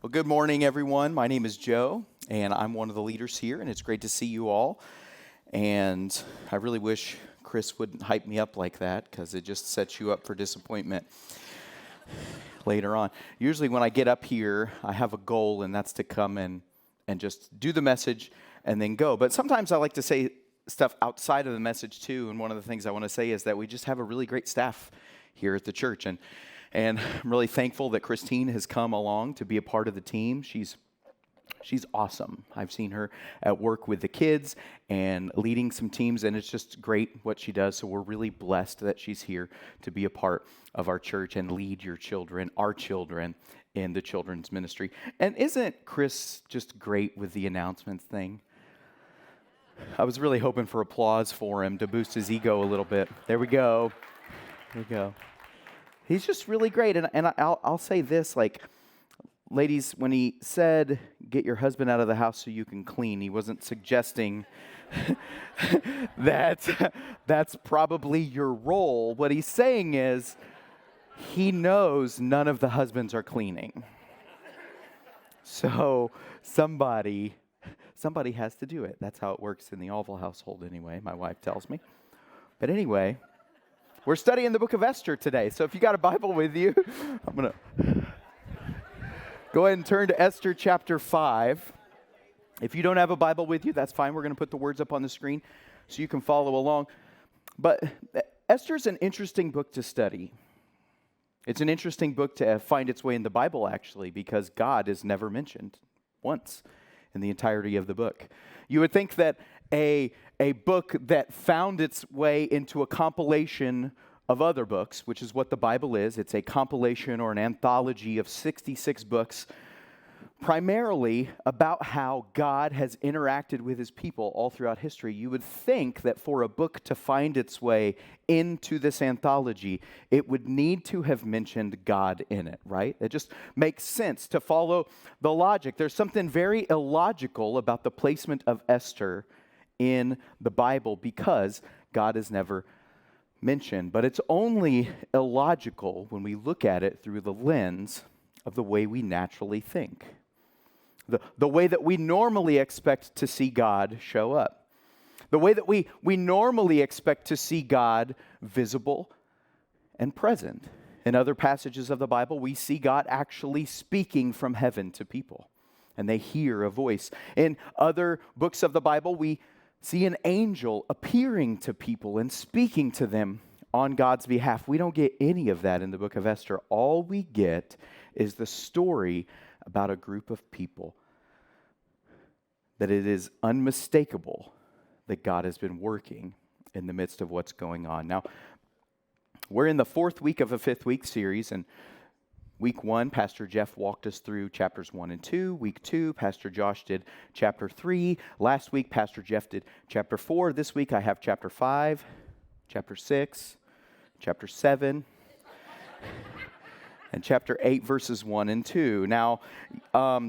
Well, good morning, everyone. My name is Joe, and I'm one of the leaders here, and it's great to see you all. And I really wish Chris wouldn't hype me up like that, because it just sets you up for disappointment later on. Usually when I get up here, I have a goal, and that's to come and just do the message and then go. But sometimes I like to say stuff outside of the message, too, and one of the things I want to say is that we just have a really great staff here at the church. And I'm really thankful that Christine has come along to be a part of the team. She's awesome. I've seen her at work with the kids and leading some teams, and it's just great what she does. So we're really blessed that she's here to be a part of our church and lead our children, in the children's ministry. And isn't Chris just great with the announcements thing? I was really hoping for applause for him to boost his ego a little bit. There we go. There we go. He's just really great. And I'll say this, like, ladies, when he said, get your husband out of the house so you can clean, he wasn't suggesting that that's probably your role. What he's saying is he knows none of the husbands are cleaning. So somebody has to do it. That's how it works in the Auvil household anyway, my wife tells me. But anyway, we're studying the book of Esther today. So if you got a Bible with you, I'm going to go ahead and turn to Esther chapter 5. If you don't have a Bible with you, that's fine. We're going to put the words up on the screen so you can follow along. But Esther's an interesting book to study. It's an interesting book to find its way in the Bible, actually, because God is never mentioned once in the entirety of the book. You would think that a book that found its way into a compilation of other books, which is what the Bible is. It's a compilation or an anthology of 66 books, primarily about how God has interacted with his people all throughout history. You would think that for a book to find its way into this anthology, it would need to have mentioned God in it, right? It just makes sense to follow the logic. There's something very illogical about the placement of Esther in the Bible because God is never mentioned. But it's only illogical when we look at it through the lens of the way we naturally think. The way that we normally expect to see God show up. The way that we normally expect to see God visible and present. In other passages of the Bible, we see God actually speaking from heaven to people, and they hear a voice. In other books of the Bible, we see an angel appearing to people and speaking to them on God's behalf. We don't get any of that in the book of Esther. All we get is the story about a group of people that it is unmistakable that God has been working in the midst of what's going on. Now, we're in the 4th week of a 5th-week series, and week 1, Pastor Jeff walked us through chapters 1 and 2. Week 2, Pastor Josh did chapter 3. Last week, Pastor Jeff did chapter 4. This week, I have chapter 5, chapter 6, chapter 7, and chapter 8, verses 1 and 2. Now,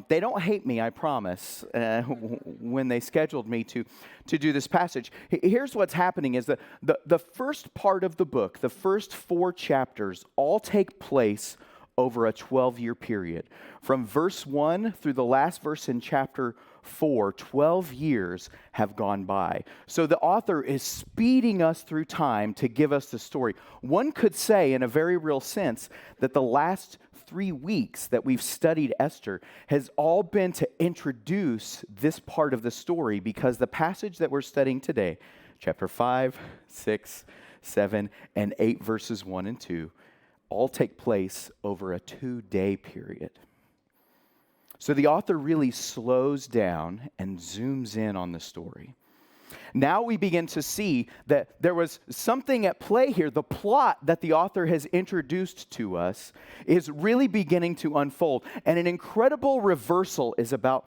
they don't hate me, I promise, when they scheduled me to do this passage. Here's what's happening is that the first part of the book, the first 4 chapters, all take place over a 12-year period. From verse 1 through the last verse in chapter 4, 12 years have gone by. So the author is speeding us through time to give us the story. One could say, in a very real sense, that the last 3 weeks that we've studied Esther has all been to introduce this part of the story, because the passage that we're studying today, chapter 5, 6, 7, and 8, verses 1 and 2, all take place over a 2-day period. So the author really slows down and zooms in on the story. Now we begin to see that there was something at play here. The plot that the author has introduced to us is really beginning to unfold, and an incredible reversal is about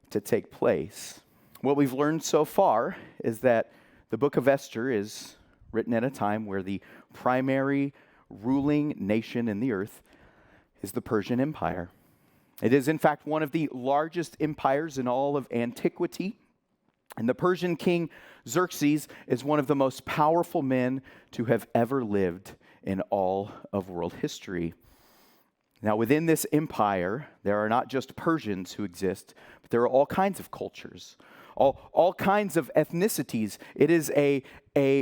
to take place. What we've learned so far is that the book of Esther is written at a time where the primary ruling nation in the earth is the Persian Empire. It is, in fact, one of the largest empires in all of antiquity. And the Persian king Xerxes is one of the most powerful men to have ever lived in all of world history. Now, within this empire, there are not just Persians who exist, but there are all kinds of cultures, all kinds of ethnicities. It is a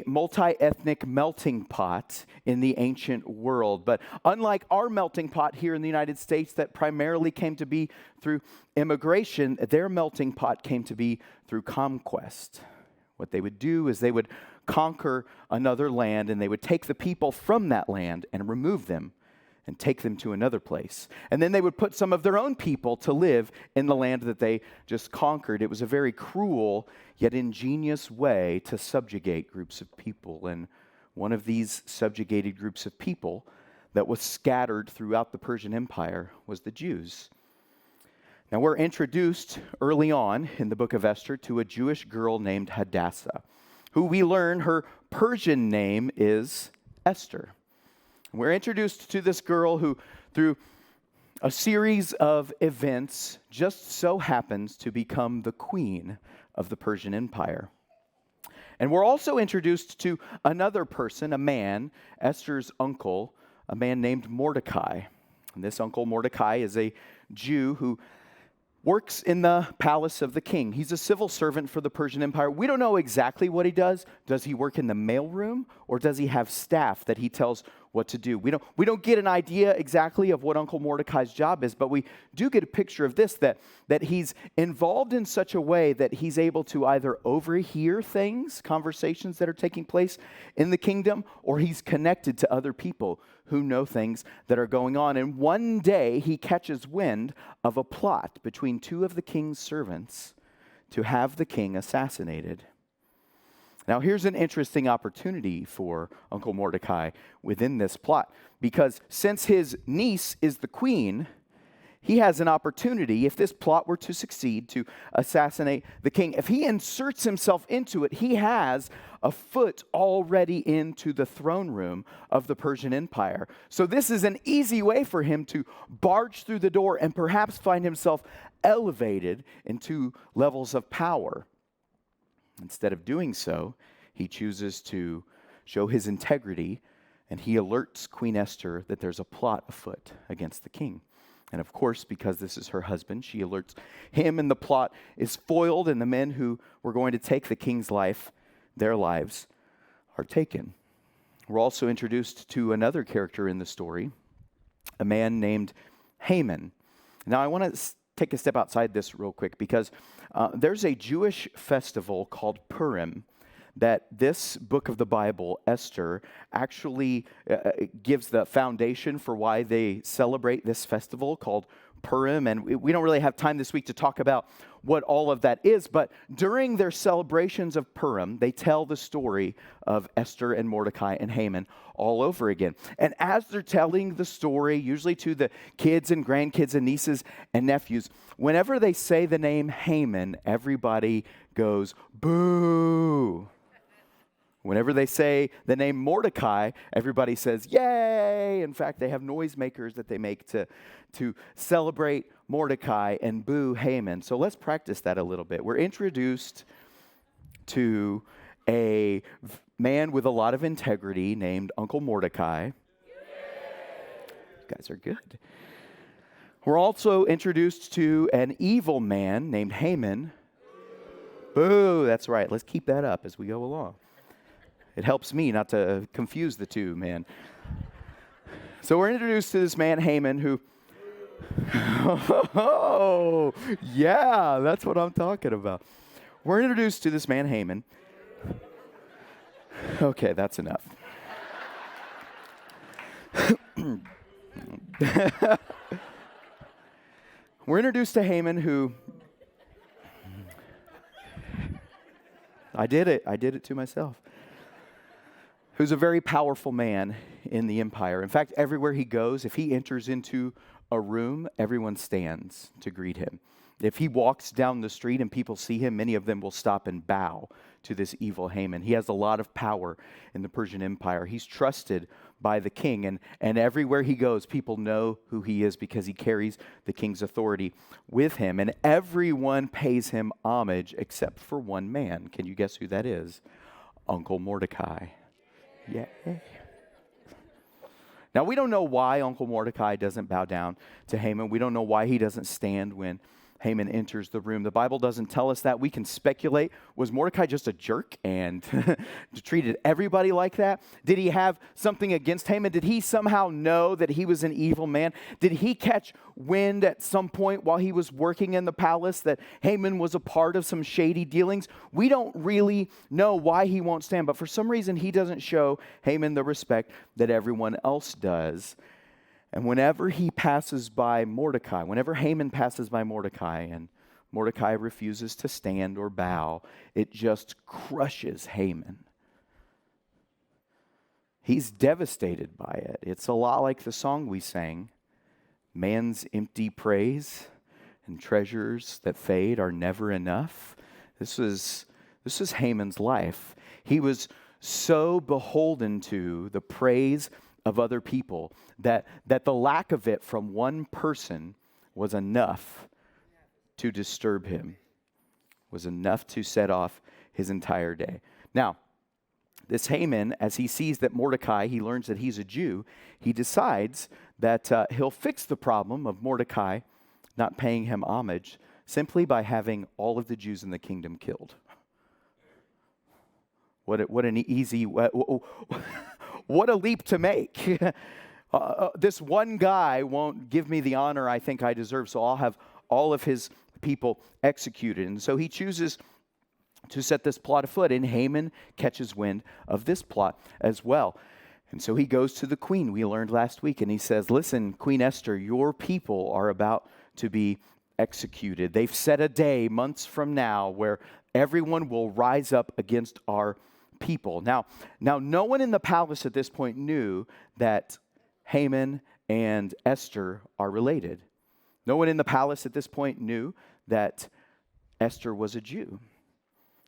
multi-ethnic melting pot in the ancient world. But unlike our melting pot here in the United States that primarily came to be through immigration, their melting pot came to be through conquest. What they would do is they would conquer another land, and they would take the people from that land and remove them and take them to another place. And then they would put some of their own people to live in the land that they just conquered. It was a very cruel yet ingenious way to subjugate groups of people. And one of these subjugated groups of people that was scattered throughout the Persian Empire was the Jews. Now, we're introduced early on in the book of Esther to a Jewish girl named Hadassah, who we learn her Persian name is Esther. We're introduced to this girl who, through a series of events, just so happens to become the queen of the Persian Empire. And we're also introduced to another person, a man, Esther's uncle, a man named Mordecai. And this uncle Mordecai is a Jew who works in the palace of the king. He's a civil servant for the Persian Empire. We don't know exactly what he does. Does he work in the mailroom, or does he have staff that he tells what to do? We don't get an idea exactly of what Uncle Mordecai's job is, but we do get a picture of this, that he's involved in such a way that he's able to either overhear things, conversations that are taking place in the kingdom, or he's connected to other people who know things that are going on. And one day he catches wind of a plot between two of the king's servants to have the king assassinated. Now, here's an interesting opportunity for Uncle Mordecai within this plot, because since his niece is the queen, he has an opportunity, if this plot were to succeed, to assassinate the king. If he inserts himself into it, he has a foot already into the throne room of the Persian Empire. So this is an easy way for him to barge through the door and perhaps find himself elevated into levels of power. Instead of doing so, he chooses to show his integrity, and he alerts Queen Esther that there's a plot afoot against the king. And of course, because this is her husband, she alerts him, and the plot is foiled, and the men who were going to take the king's life, their lives are taken. We're also introduced to another character in the story, a man named Haman. Now, I want to take a step outside this real quick, because there's a Jewish festival called Purim that this book of the Bible, Esther, actually gives the foundation for why they celebrate this festival called Purim. And we don't really have time this week to talk about what all of that is, but during their celebrations of Purim, they tell the story of Esther and Mordecai and Haman all over again. And as they're telling the story, usually to the kids and grandkids and nieces and nephews, whenever they say the name Haman, everybody goes, boo. Whenever they say the name Mordecai, everybody says, yay! In fact, they have noisemakers that they make to celebrate Mordecai and boo Haman. So let's practice that a little bit. We're introduced to a man with a lot of integrity named Uncle Mordecai. You guys are good. We're also introduced to an evil man named Haman. Boo, that's right. Let's keep that up as we go along. It helps me not to confuse the two, man. So we're introduced to this man, Haman, who... Oh, yeah, that's what I'm talking about. We're introduced to this man, Haman. Okay, that's enough. We're introduced to Haman, who... I did it to myself. Who's a very powerful man in the empire. In fact, everywhere he goes, if he enters into a room, everyone stands to greet him. If he walks down the street and people see him, many of them will stop and bow to this evil Haman. He has a lot of power in the Persian Empire. He's trusted by the king, and everywhere he goes, people know who he is because he carries the king's authority with him, and everyone pays him homage except for one man. Can you guess who that is? Uncle Mordecai. Yay. Now, we don't know why Uncle Mordecai doesn't bow down to Haman. We don't know why he doesn't stand when Haman enters the room. The Bible doesn't tell us that. We can speculate. Was Mordecai just a jerk and treated everybody like that? Did he have something against Haman? Did he somehow know that he was an evil man? Did he catch wind at some point while he was working in the palace that Haman was a part of some shady dealings? We don't really know why he won't stand, but for some reason he doesn't show Haman the respect that everyone else does. And whenever he passes by Mordecai, whenever Haman passes by Mordecai and Mordecai refuses to stand or bow, it just crushes Haman. He's devastated by it. It's a lot like the song we sang, man's empty praise and treasures that fade are never enough. This is Haman's life. He was so beholden to the praise of other people that the lack of it from one person was enough to disturb him, was enough to set off his entire day. Now, this Haman, as he sees that Mordecai, he learns that he's a Jew, he decides that he'll fix the problem of Mordecai not paying him homage simply by having all of the Jews in the kingdom killed. What an easy, what a leap to make. This one guy won't give me the honor I think I deserve, so I'll have all of his people executed. And so he chooses to set this plot afoot, and Haman catches wind of this plot as well. And so he goes to the queen, we learned last week, and he says, listen, Queen Esther, your people are about to be executed. They've set a day months from now where everyone will rise up against our people. Now, no one in the palace at this point knew that Haman and Esther are related. No one in the palace at this point knew that Esther was a Jew.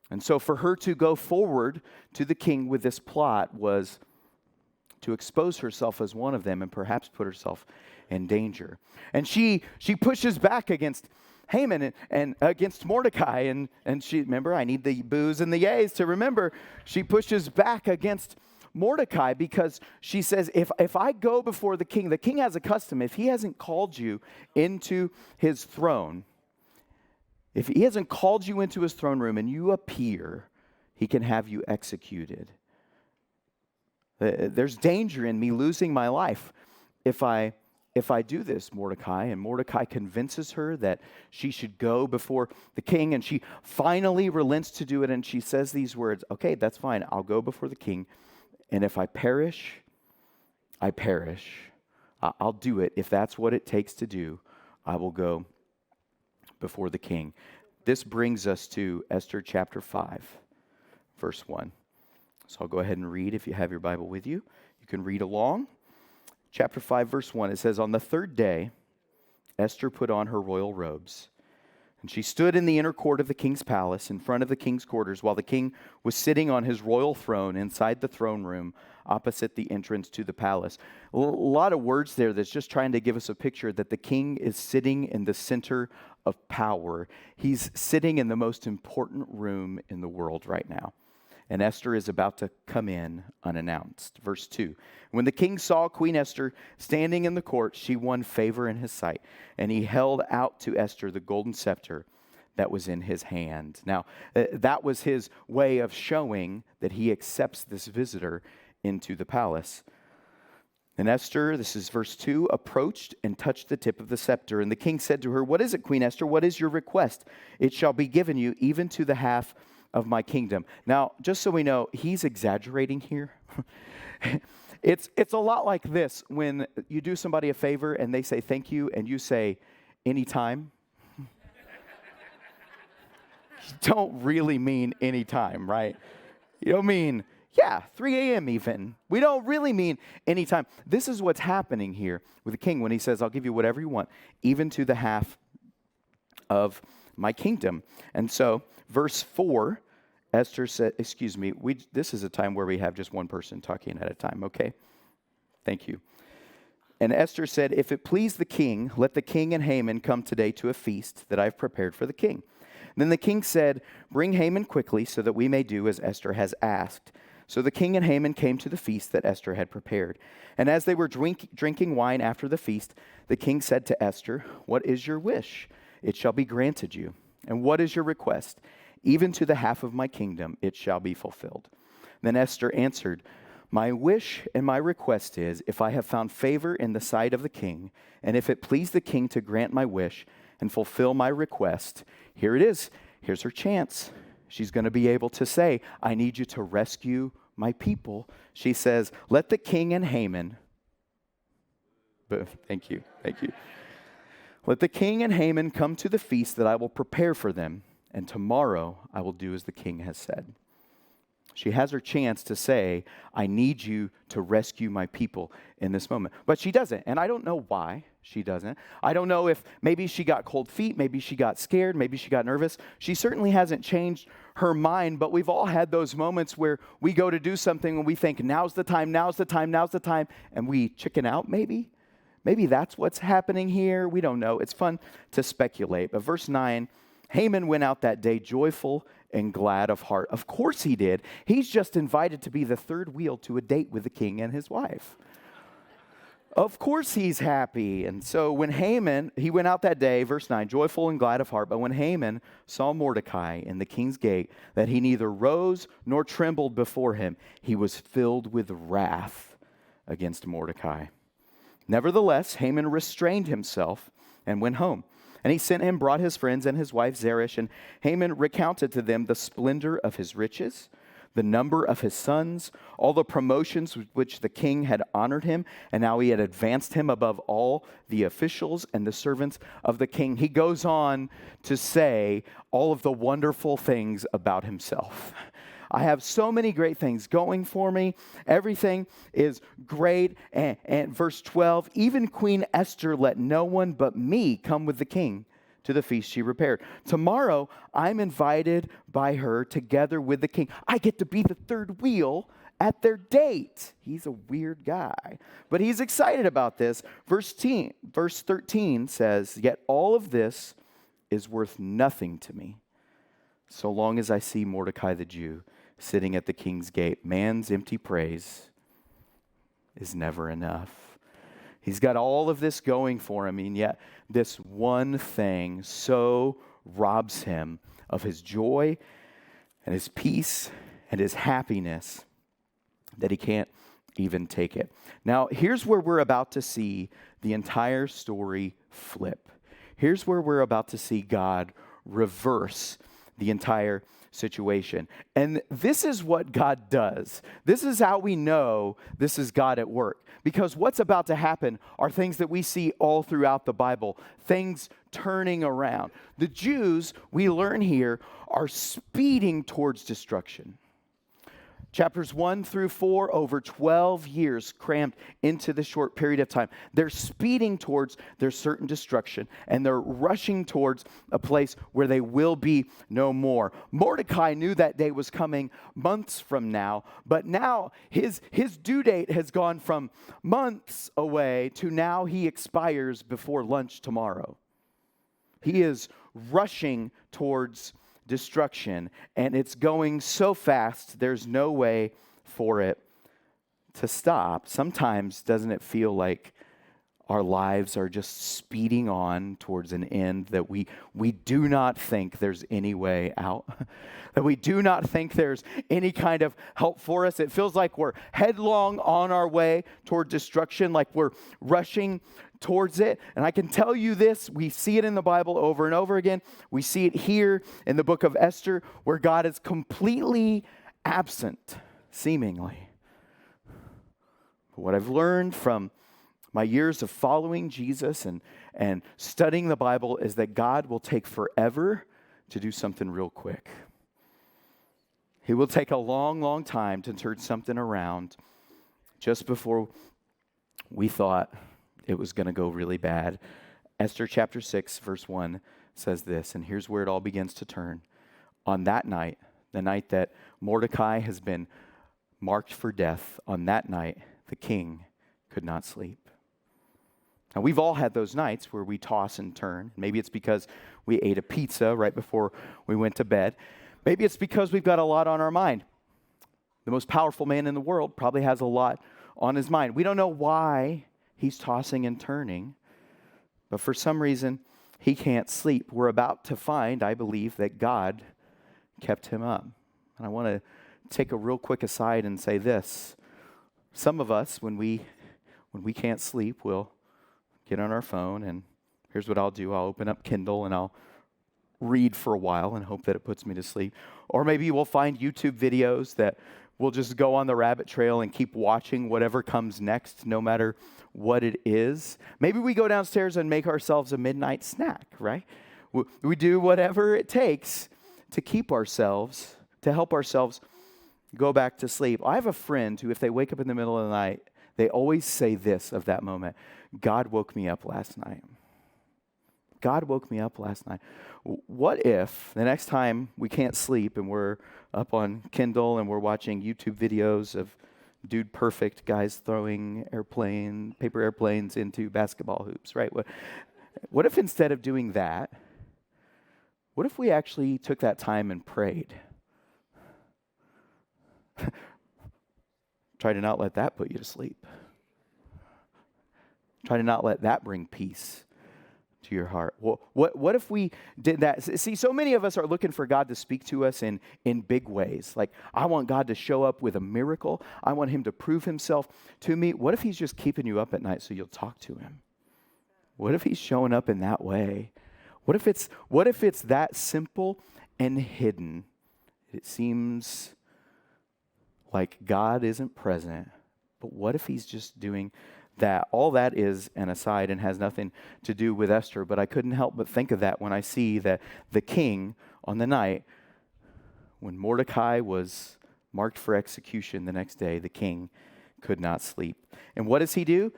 And so for her to go forward to the king with this plot was to expose herself as one of them and perhaps put herself in danger. And she pushes back against Haman and against Mordecai. And she, remember, I need the boos and the yays to remember, she pushes back against Mordecai because she says, if I go before the king has a custom, if he hasn't called you into his throne, if he hasn't called you into his throne room and you appear, he can have you executed. There's danger in me losing my life if I do this, Mordecai. And Mordecai convinces her that she should go before the king, and she finally relents to do it, and she says these words, okay, that's fine, I'll go before the king, and if I perish, I perish. I'll do it. If that's what it takes to do, I will go before the king. This brings us to Esther chapter 5, verse 1. So I'll go ahead and read. If you have your Bible with you, you can read along. Chapter 5, verse 1, it says, on the third day, Esther put on her royal robes, and she stood in the inner court of the king's palace in front of the king's quarters while the king was sitting on his royal throne inside the throne room opposite the entrance to the palace. A lot of words there that's just trying to give us a picture that the king is sitting in the center of power. He's sitting in the most important room in the world right now. And Esther is about to come in unannounced. Verse 2, when the king saw Queen Esther standing in the court, she won favor in his sight, and he held out to Esther the golden scepter that was in his hand. Now, that was his way of showing that he accepts this visitor into the palace. And Esther, this is verse 2, approached and touched the tip of the scepter. And the king said to her, what is it, Queen Esther? What is your request? It shall be given you even to the half of my kingdom. Now, just so we know, he's exaggerating here. It's a lot like this when you do somebody a favor and they say thank you and you say anytime. You don't really mean anytime, right? You don't mean, yeah, 3 a.m. even. We don't really mean anytime. This is what's happening here with the king when he says, I'll give you whatever you want, even to the half of my kingdom. And so, verse 4, Esther said, this is a time where we have just one person talking at a time, okay? Thank you. And Esther said, if it please the king, let the king and Haman come today to a feast that I've prepared for the king. Then the king said, bring Haman quickly so that we may do as Esther has asked. So the king and Haman came to the feast that Esther had prepared. And as they were drinking wine after the feast, the king said to Esther, "What is your wish? It shall be granted you. And what is your request? Even to the half of my kingdom it shall be fulfilled." Then Esther answered, "My wish and my request is, if I have found favor in the sight of the king, and if it please the king to grant my wish and fulfill my request, here it is. Here's her chance. She's going to be able to say, I need you to rescue my people." She says, "Let the king and Haman," thank you. "Let the king and Haman come to the feast that I will prepare for them, and tomorrow I will do as the king has said." She has her chance to say, I need you to rescue my people in this moment. But she doesn't, and I don't know why she doesn't. I don't know if maybe she got cold feet, maybe she got scared, maybe she got nervous. She certainly hasn't changed her mind, but we've all had those moments where we go to do something and we think, now's the time, and we chicken out maybe. Maybe that's what's happening here. We don't know. It's fun to speculate. But verse 9, Haman went out that day joyful and glad of heart. Of course he did. He's just invited to be the third wheel to a date with the king and his wife. Of course he's happy. And so when Haman, he went out that day, verse 9, joyful and glad of heart. But when Haman saw Mordecai in the king's gate, that he neither rose nor trembled before him, he was filled with wrath against Mordecai. Nevertheless, Haman restrained himself and went home. And he sent him, brought his friends and his wife Zeresh, and Haman recounted to them the splendor of his riches, the number of his sons, all the promotions with which the king had honored him, and how he had advanced him above all the officials and the servants of the king. He goes on to say all of the wonderful things about himself. I have so many great things going for me. Everything is great. And verse 12, even Queen Esther let no one but me come with the king to the feast she prepared. Tomorrow, I'm invited by her together with the king. I get to be the third wheel at their date. He's a weird guy, but he's excited about this. Verse 13 says, yet all of this is worth nothing to me, so long as I see Mordecai the Jew sitting at the king's gate. Man's empty praise is never enough. He's got all of this going for him, and yet this one thing so robs him of his joy and his peace and his happiness that he can't even take it. Now, here's where we're about to see the entire story flip. Here's where we're about to see God reverse the entire situation. And this is what God does. This is how we know this is God at work. Because what's about to happen are things that we see all throughout the Bible, things turning around. The Jews, we learn here, are speeding towards destruction. Chapters 1 through 4, over 12 years crammed into this short period of time. They're speeding towards their certain destruction, and they're rushing towards a place where they will be no more. Mordecai knew that day was coming months from now, but now his due date has gone from months away to now he expires before lunch tomorrow. He is rushing towards destruction, and it's going so fast, there's no way for it to stop. Sometimes, doesn't it feel like our lives are just speeding on towards an end that we do not think there's any way out, that we do not think there's any kind of help for us? It feels like we're headlong on our way toward destruction, like we're rushing towards it. And I can tell you this, we see it in the Bible over and over again. We see it here in the book of Esther, where God is completely absent, seemingly. But what I've learned from my years of following Jesus and studying the Bible is that God will take forever to do something real quick. He will take a long, long time to turn something around just before we thought it was going to go really bad. Esther chapter 6, verse 1 says this, and here's where it all begins to turn. On that night, the night that Mordecai has been marked for death, on that night, the king could not sleep. Now, we've all had those nights where we toss and turn. Maybe it's because we ate a pizza right before we went to bed. Maybe it's because we've got a lot on our mind. the most powerful man in the world, probably has a lot on his mind. We don't know why he's tossing and turning, but for some reason, he can't sleep. We're about to find, I believe, that God kept him up. And I want to take a real quick aside and say this. Some of us, when we can't sleep, we'll get on our phone, and here's what I'll do. I'll open up Kindle and I'll read for a while and hope that it puts me to sleep. Or maybe we'll find YouTube videos that we'll just go on the rabbit trail and keep watching whatever comes next, no matter what it is. Maybe we go downstairs and make ourselves a midnight snack, right? We do whatever it takes to keep ourselves, to help ourselves go back to sleep. I have a friend who, if they wake up in the middle of the night, they always say this of that moment: God woke me up last night. God woke me up last night. What if the next time we can't sleep and we're up on Kindle and we're watching YouTube videos of Dude Perfect guys throwing paper airplanes into basketball hoops, right? What if instead of doing that, what if we actually took that time and prayed? Try to not let that put you to sleep. Try to not let that bring peace to your heart. Well, what if we did that? See, so many of us are looking for God to speak to us in big ways. Like, I want God to show up with a miracle. I want him to prove himself to me. What if he's just keeping you up at night so you'll talk to him? What if he's showing up in that way? What if it's that simple and hidden? It seems like God isn't present, but what if he's just doing that? All that is an aside and has nothing to do with Esther, but I couldn't help but think of that when I see that the king, on the night when Mordecai was marked for execution the next day, the king could not sleep. And what does he do?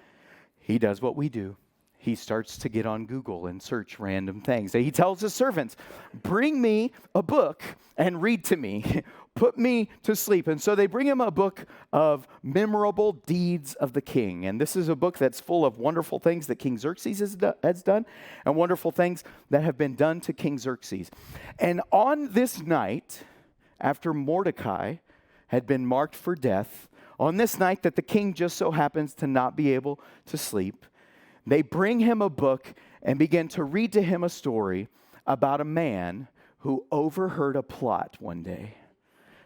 He does what we do. He starts to get on Google and search random things. He tells his servants, bring me a book and read to me. Put me to sleep. And so they bring him a book of memorable deeds of the king. And this is a book that's full of wonderful things that King Xerxes has done and wonderful things that have been done to King Xerxes. And on this night, after Mordecai had been marked for death, on this night that the king just so happens to not be able to sleep, they bring him a book and begin to read to him a story about a man who overheard a plot one day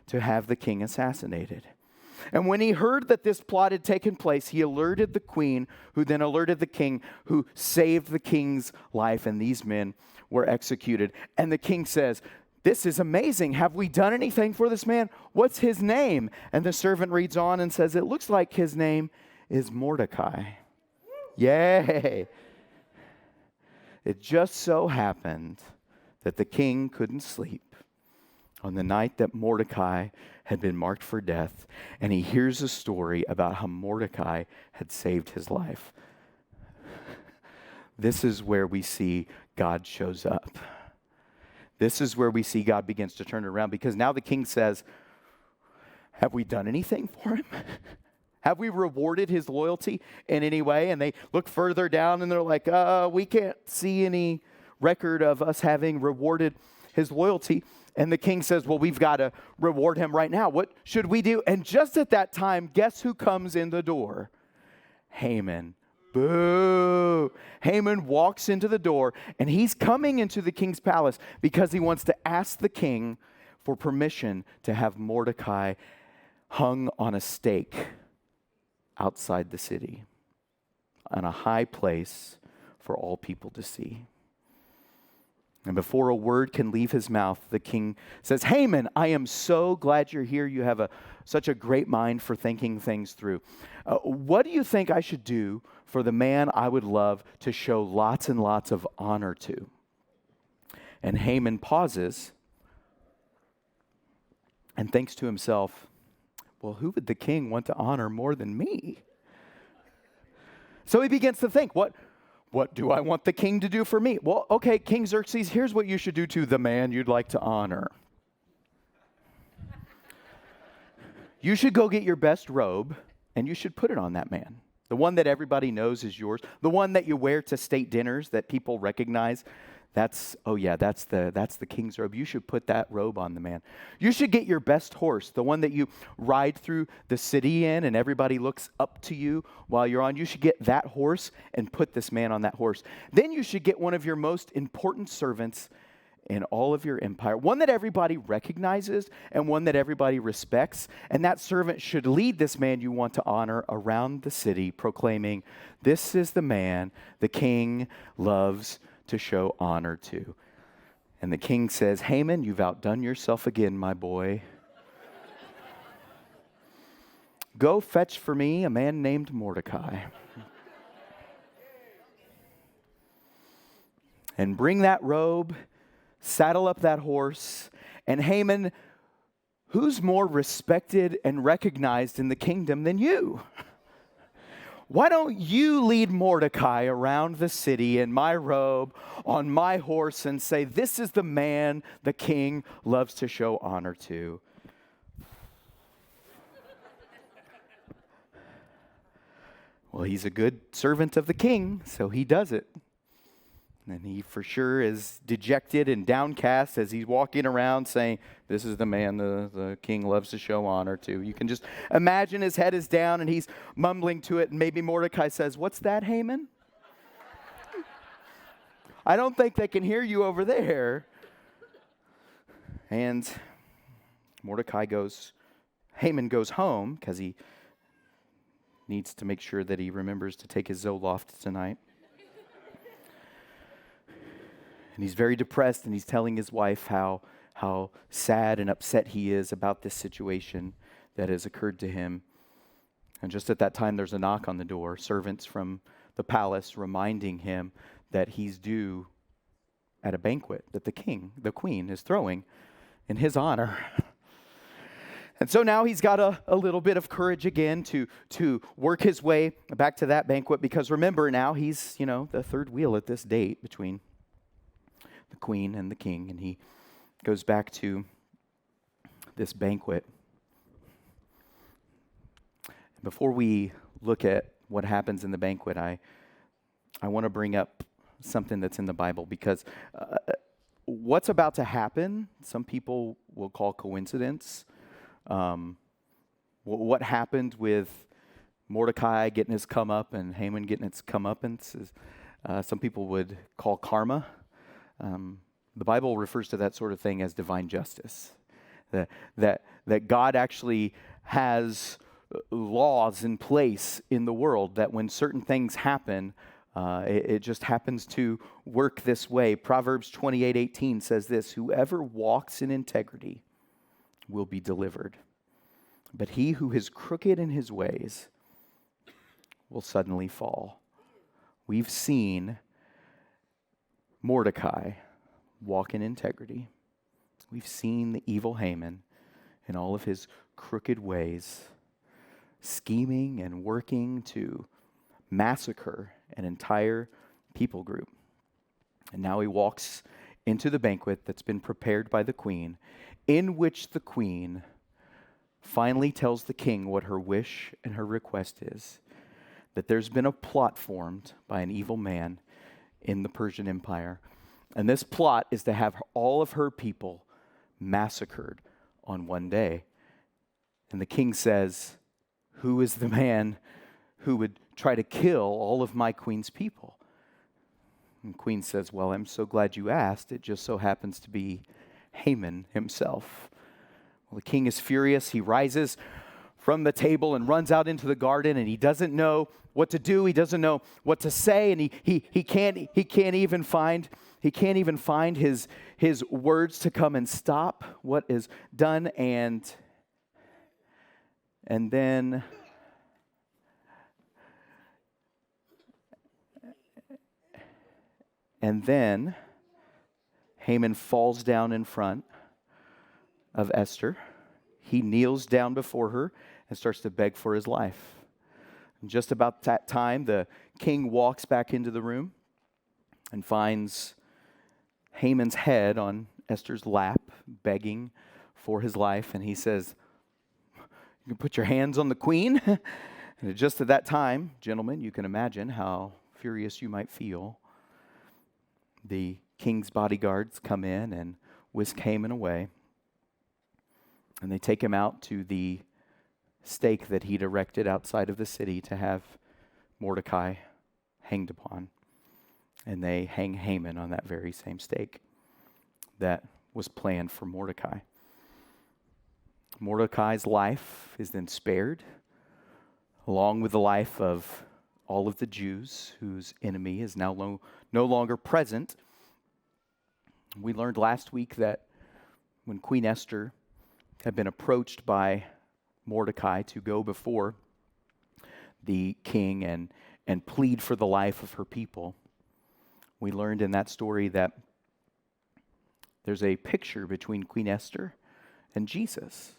to have the king assassinated. And when he heard that this plot had taken place, he alerted the queen, who then alerted the king, who saved the king's life, and these men were executed. And the king says, this is amazing. Have we done anything for this man? What's his name? And the servant reads on and says, it looks like his name is Mordecai. Yay! It just so happened that the king couldn't sleep on the night that Mordecai had been marked for death, and he hears a story about how Mordecai had saved his life. This is where we see God shows up. This is where we see God begins to turn it around, because now the king says, have we done anything for him? Have we rewarded his loyalty in any way? And they look further down and they're like, we can't see any record of us having rewarded his loyalty. And the king says, well, we've got to reward him right now. What should we do? And just at that time, guess who comes in the door? Haman. Boo! Haman walks into the door, and he's coming into the king's palace because he wants to ask the king for permission to have Mordecai hung on a stake outside the city, on a high place for all people to see. And before a word can leave his mouth, the king says, Haman, I am so glad you're here. You have such a great mind for thinking things through. What do you think I should do for the man I would love to show lots and lots of honor to? And Haman pauses and thinks to himself, well, who would the king want to honor more than me? So he begins to think, what do I want the king to do for me? Well, okay, King Xerxes, here's what you should do to the man you'd like to honor. You should go get your best robe, and you should put it on that man. The one that everybody knows is yours. The one that you wear to state dinners that people recognize. That's the king's robe. You should put that robe on the man. You should get your best horse, the one that you ride through the city in and everybody looks up to you while you're on. You should get that horse and put this man on that horse. Then you should get one of your most important servants in all of your empire, one that everybody recognizes and one that everybody respects. And that servant should lead this man you want to honor around the city, proclaiming, "This is the man the king loves to show honor to." And the king says, "Haman, you've outdone yourself again, my boy. Go fetch for me a man named Mordecai. And bring that robe, saddle up that horse, and Haman, who's more respected and recognized in the kingdom than you? Why don't you lead Mordecai around the city in my robe, on my horse, and say, 'This is the man the king loves to show honor to'?" Well, he's a good servant of the king, so he does it. And he for sure is dejected and downcast as he's walking around saying, "This is the man the king loves to show honor to." You can just imagine his head is down and he's mumbling to it. And maybe Mordecai says, "What's that, Haman? I don't think they can hear you over there." And Haman goes home because he needs to make sure that he remembers to take his Zoloft tonight. And he's very depressed, and he's telling his wife how sad and upset he is about this situation that has occurred to him. And just at that time, there's a knock on the door, servants from the palace reminding him that he's due at a banquet that the queen is throwing in his honor. And so now he's got a little bit of courage again to work his way back to that banquet, because remember now he's, the third wheel at this date between the queen and the king, and he goes back to this banquet. Before we look at what happens in the banquet, I want to bring up something that's in the Bible, because what's about to happen, some people will call coincidence. What happened with Mordecai getting his come up and Haman getting his comeuppance, some people would call karma. The Bible refers to that sort of thing as divine justice. That God actually has laws in place in the world that when certain things happen, it just happens to work this way. Proverbs 28:18 says this: "Whoever walks in integrity will be delivered, but he who is crooked in his ways will suddenly fall." We've seen Mordecai walk in integrity. We've seen the evil Haman in all of his crooked ways, scheming and working to massacre an entire people group. And now he walks into the banquet that's been prepared by the queen, in which the queen finally tells the king what her wish and her request is: that there's been a plot formed by an evil man in the Persian Empire. And this plot is to have all of her people massacred on one day. And the king says, "Who is the man who would try to kill all of my queen's people?" And the queen says, "Well, I'm so glad you asked. It just so happens to be Haman himself." Well, the king is furious. He rises from the table and runs out into the garden, and he doesn't know what to do. He doesn't know what to say, and he can't even find his words to come and stop what is done. And then Haman falls down in front of Esther. He kneels down before her and starts to beg for his life. And just about that time, the king walks back into the room and finds Haman's head on Esther's lap, begging for his life. And he says, "You can put your hands on the queen." And just at that time, gentlemen, you can imagine how furious you might feel. The king's bodyguards come in and whisk Haman away. And they take him out to the stake that he'd erected outside of the city to have Mordecai hanged upon. And they hang Haman on that very same stake that was planned for Mordecai. Mordecai's life is then spared, along with the life of all of the Jews whose enemy is now no longer present. We learned last week that when Queen Esther had been approached by Mordecai to go before the king and plead for the life of her people, we learned in that story that there's a picture between Queen Esther and Jesus,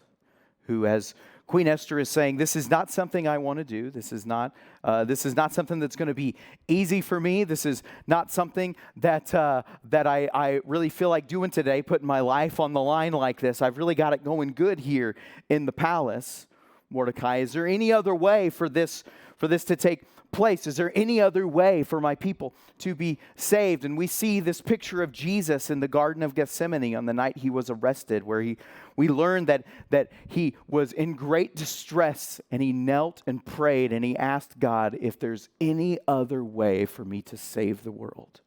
who, as Queen Esther is saying, this is not something I want to do. This is not something that's going to be easy for me. This is not something that I really feel like doing today, putting my life on the line like this. I've really got it going good here in the palace. Mordecai, is there any other way for this to take place? Is there any other way for my people to be saved? And we see this picture of Jesus in the Garden of Gethsemane on the night he was arrested, where we learn that he was in great distress, and he knelt and prayed, and he asked God, if there's any other way for me to save the world,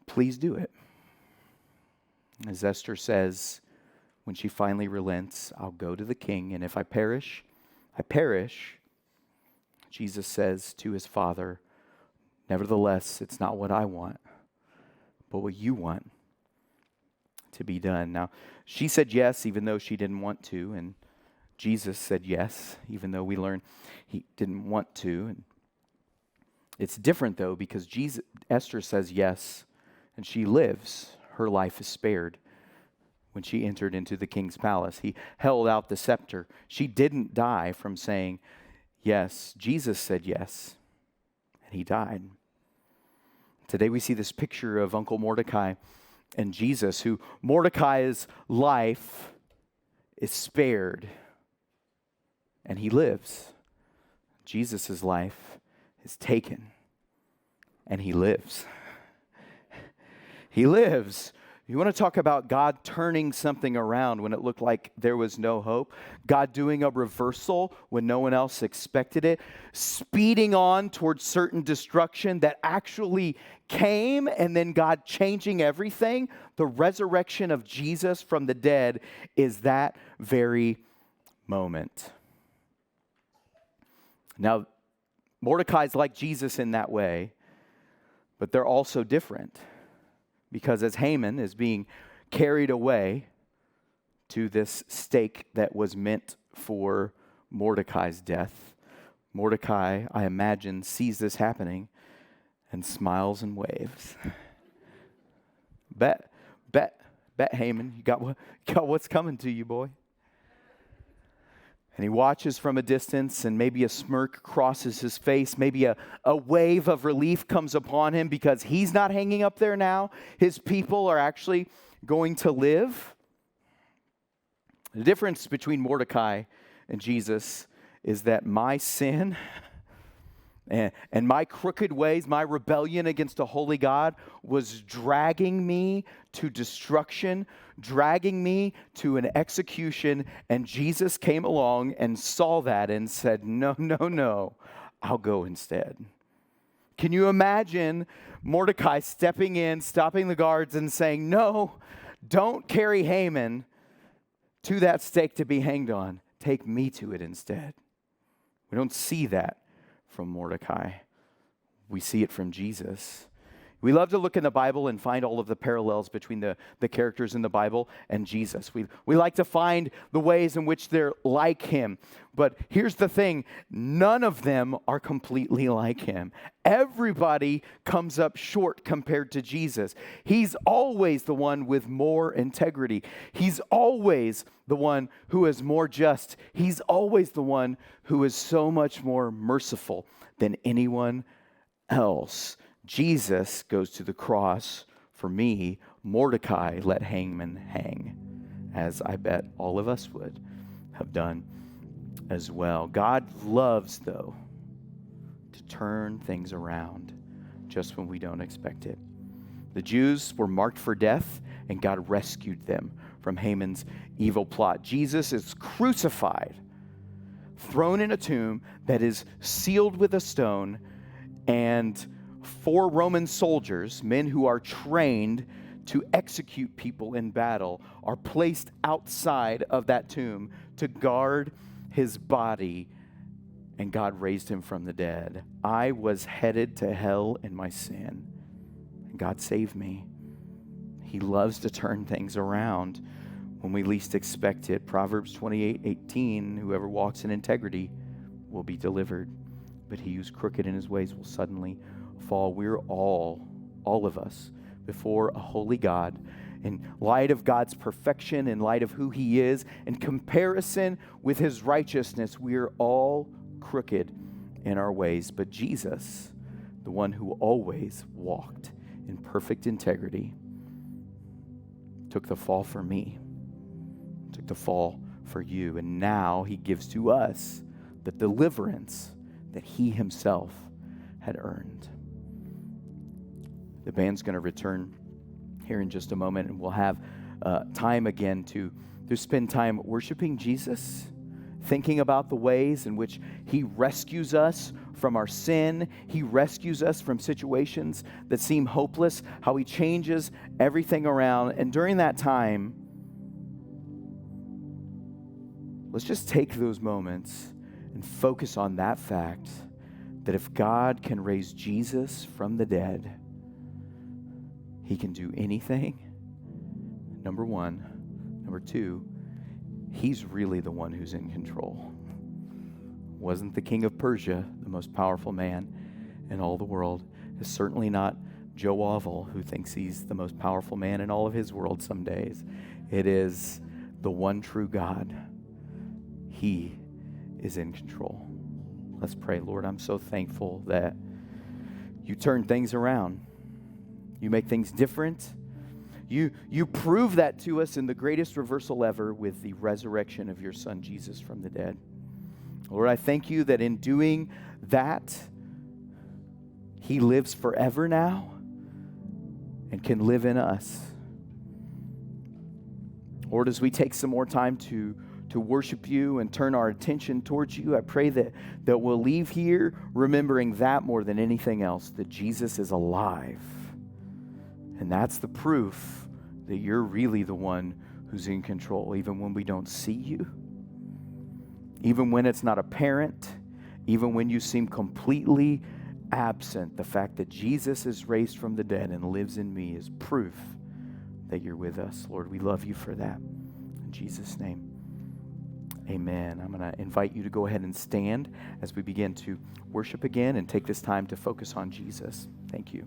please do it. As Esther says, when she finally relents, I'll go to the king, and if I perish, I perish. Jesus says to his Father, nevertheless, it's not what I want, but what you want to be done. Now, she said yes, even though she didn't want to, and Jesus said yes, even though we learn he didn't want to. And it's different, though, because Esther says yes, and she lives. Her life is spared. When she entered into the king's palace, he held out the scepter. She didn't die from saying yes. Jesus said yes, and he died. Today we see this picture of Uncle Mordecai and Jesus, who Mordecai's life is spared, and he lives. Jesus' life is taken, and he lives. He lives. You want to talk about God turning something around when it looked like there was no hope? God doing a reversal when no one else expected it? Speeding on towards certain destruction that actually came, and then God changing everything? The resurrection of Jesus from the dead is that very moment. Now, Mordecai's like Jesus in that way, but they're also different. Because as Haman is being carried away to this stake that was meant for Mordecai's death, Mordecai, I imagine, sees this happening and smiles and waves. Bet, Haman, you got what's coming to you, boy. And he watches from a distance, and maybe a smirk crosses his face. Maybe a wave of relief comes upon him because he's not hanging up there now. His people are actually going to live. The difference between Mordecai and Jesus is that my sin and my crooked ways, my rebellion against a holy God was dragging me to destruction, dragging me to an execution, and Jesus came along and saw that and said, no, I'll go instead. Can you imagine Mordecai stepping in, stopping the guards and saying, no, don't carry Haman to that stake to be hanged on. Take me to it instead. We don't see that from Mordecai. We see it from Jesus. We love to look in the Bible and find all of the parallels between the characters in the Bible and Jesus. We like to find the ways in which they're like him. But here's the thing, none of them are completely like him. Everybody comes up short compared to Jesus. He's always the one with more integrity. He's always the one who is more just. He's always the one who is so much more merciful than anyone else. Jesus goes to the cross for me. Mordecai let Haman hang, as I bet all of us would have done as well. God loves, though, to turn things around just when we don't expect it. The Jews were marked for death, and God rescued them from Haman's evil plot. Jesus is crucified, thrown in a tomb that is sealed with a stone, and 4 Roman soldiers, men who are trained to execute people in battle, are placed outside of that tomb to guard his body, and God raised him from the dead. I was headed to hell in my sin, and God saved me. He loves to turn things around when we least expect it. Proverbs 28:18, whoever walks in integrity will be delivered, but he who's crooked in his ways will suddenly fall. We're all of us, before a holy God, in light of God's perfection, in light of who he is, in comparison with his righteousness, we're all crooked in our ways. But Jesus, the one who always walked in perfect integrity, took the fall for me, took the fall for you, and now he gives to us the deliverance that he himself had earned. The band's going to return here in just a moment, and we'll have time again to spend time worshiping Jesus, thinking about the ways in which he rescues us from our sin. He rescues us from situations that seem hopeless, how he changes everything around. And during that time, let's just take those moments and focus on that fact that if God can raise Jesus from the dead, he can do anything, number one. Number two, he's really the one who's in control. Wasn't the king of Persia the most powerful man in all the world? It's certainly not Joe Auvil, who thinks he's the most powerful man in all of his world some days. It is the one true God. He is in control. Let's pray. Lord, I'm so thankful that you turn things around. You make things different. You prove that to us in the greatest reversal ever with the resurrection of your son, Jesus, from the dead. Lord, I thank you that in doing that, he lives forever now and can live in us. Lord, as we take some more time to worship you and turn our attention towards you, I pray that we'll leave here remembering that more than anything else, that Jesus is alive. And that's the proof that you're really the one who's in control, even when we don't see you, even when it's not apparent, even when you seem completely absent. The fact that Jesus is raised from the dead and lives in me is proof that you're with us. Lord, we love you for that. In Jesus' name, amen. I'm going to invite you to go ahead and stand as we begin to worship again and take this time to focus on Jesus. Thank you.